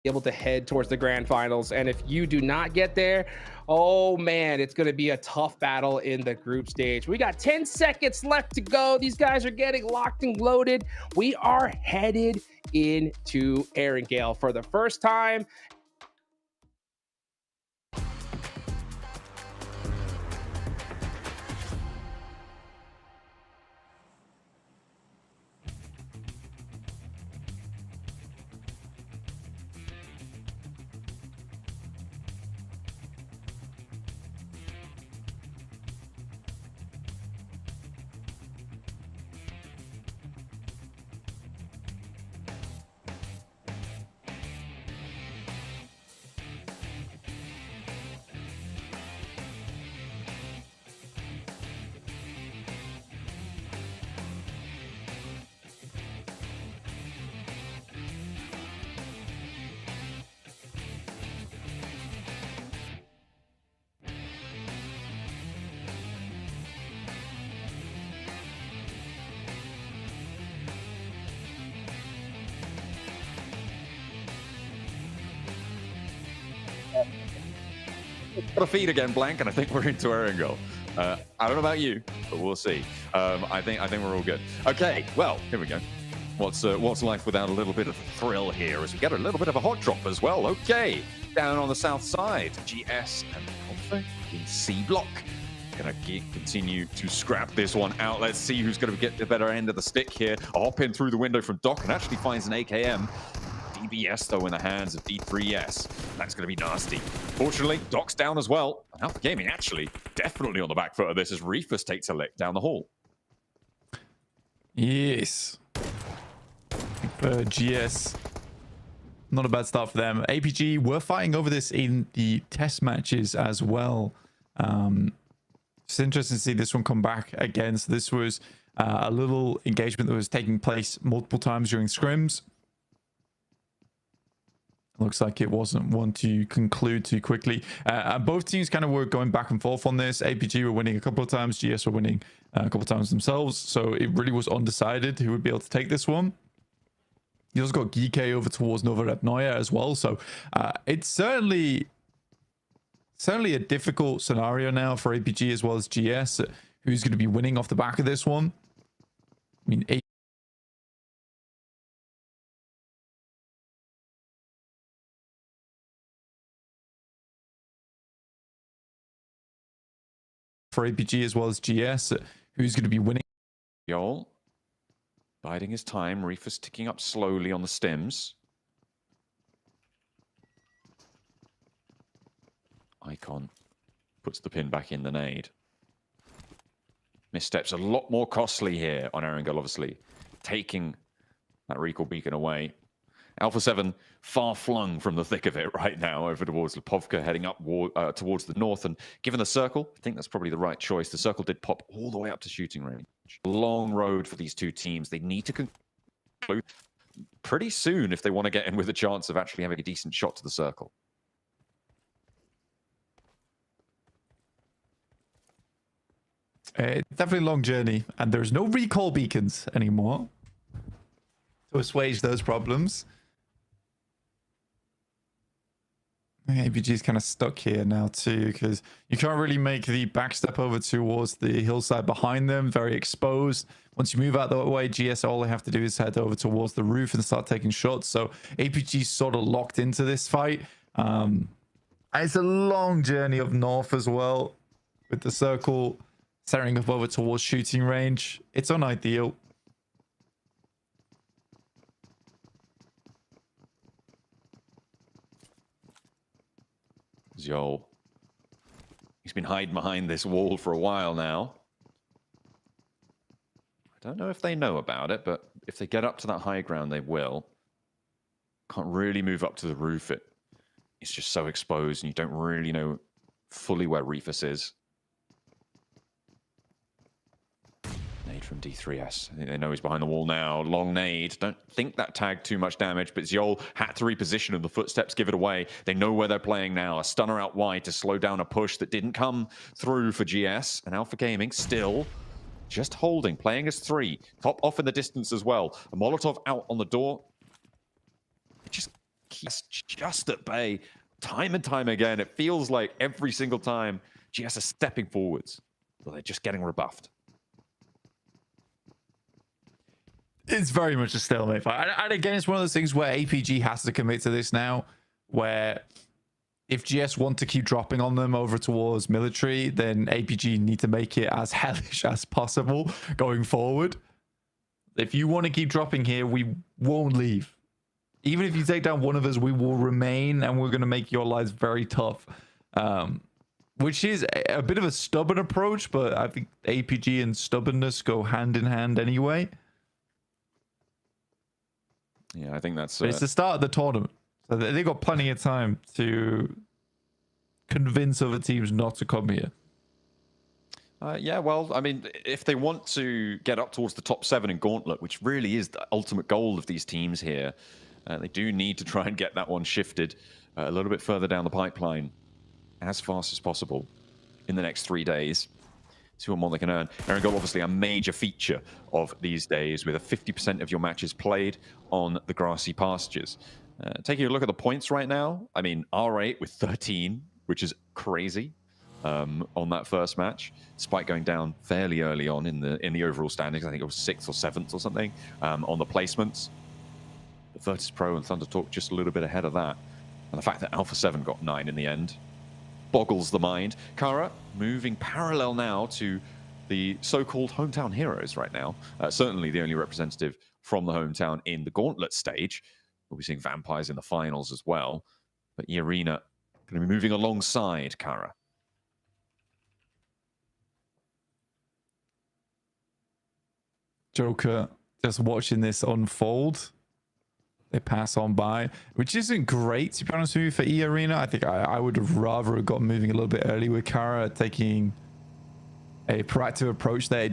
able to head towards the grand finals. And if you do not get there, oh man, it's going to be a tough battle in the group stage. We got 10 seconds left to go. These guys are getting locked and loaded. We are headed into Erangel for the first time. Got a feed again, Blank, and I think we're into Erangel. I don't know about you, but we'll see. I think we're all good. Okay, well, here we go. What's life without a little bit of thrill here as we get a little bit of a hot drop as well. Okay, down on the south side, GS and Alpha in C block. Gonna continue to scrap this one out. Let's see who's gonna get the better end of the stick here. A hop in through the window from Doc and actually finds an AKM. DBS, though, in the hands of D3S. That's going to be nasty. Fortunately, Doc's down as well. Alpha Gaming actually definitely on the back foot of this as Reefus takes a lick down the hall. Yes. For GS, not a bad start for them. APG were fighting over this in the test matches as well. It's interesting to see this one come back again. So this was a little engagement that was taking place multiple times during scrims. Looks like it wasn't one to conclude too quickly. Both teams kind of were going back and forth on this. APG were winning a couple of times. GS were winning a couple of times themselves. So it really was undecided who would be able to take this one. You also got Geek over towards Nova Repnoya as well. So it's certainly a difficult scenario now for APG as well as GS. Who's going to be winning off the back of this one? I mean, for APG as well as GS, who's going to be winning? Yol biding his time. Reefus ticking up slowly on the stems. Icon puts the pin back in the nade. Missteps a lot more costly here on Erangel, obviously. Taking that recall beacon away. Alpha 7 far flung from the thick of it right now over towards Lipovka, heading up towards the north. And given the circle, I think that's probably the right choice. The circle did pop all the way up to shooting range. Long road for these two teams. They need to conclude pretty soon if they want to get in with a chance of actually having a decent shot to the circle. Definitely a long journey, and there's no recall beacons anymore to assuage those problems. APG is kind of stuck here now too, because you can't really make the backstep over towards the hillside behind them. Very exposed. Once you move out that way, GS, all they have to do is head over towards the roof and start taking shots. So APG's sort of locked into this fight. It's a long journey up north as well, with the circle staring up over towards shooting range. It's unideal. Zhou. He's been hiding behind this wall for a while now. I don't know if they know about it, but if they get up to that high ground, they will. Can't really move up to the roof. It's just so exposed, and you don't really know fully where Reefus is. Nade from D3S. I think they know he's behind the wall now. Long nade. Don't think that tagged too much damage, but Zhou had to reposition and the footsteps give it away. They know where they're playing now. A stunner out wide to slow down a push that didn't come through for GS. And Alpha Gaming still just holding, playing as three. Top off in the distance as well. A Molotov out on the door. It just GS just at bay time and time again. It feels like every single time GS are stepping forwards, but they're just getting rebuffed. It's very much a stalemate fight. And again, it's one of those things where APG has to commit to this now, where if GS want to keep dropping on them over towards military, then APG need to make it as hellish as possible going forward. If you want to keep dropping here, we won't leave. Even if you take down one of us, we will remain, and we're going to make your lives very tough. Which is a bit of a stubborn approach, but I think APG and stubbornness go hand in hand anyway. Yeah, I think that's... But it's the start of the tournament. So they've got plenty of time to convince other teams not to come here. Yeah, well, I mean, if they want to get up towards the top 7 in Gauntlet, which really is the ultimate goal of these teams here, they do need to try and get that one shifted a little bit further down the pipeline as fast as possible in the next 3 days. See what more they can earn. Erangel, obviously a major feature of these days, with a 50% of your matches played on the grassy pastures. Taking a look at the points right now, I mean, R8 with 13, which is crazy on that first match, despite going down fairly early on in the overall standings. I think it was 6th or 7th or something on the placements. But Virtus Pro and Thunder Talk just a little bit ahead of that. And the fact that Alpha 7 got 9 in the end boggles the mind. Kara moving parallel now to the so-called hometown heroes right now. Certainly the only representative from the hometown in the Gauntlet stage. We'll be seeing Vampires in the finals as well. But Irina going to be moving alongside Kara. Joker just watching this unfold. They pass on by, which isn't great, to be honest with you, for E-Arena. I think I would have rather have gotten moving a little bit early with Kara, taking a proactive approach there.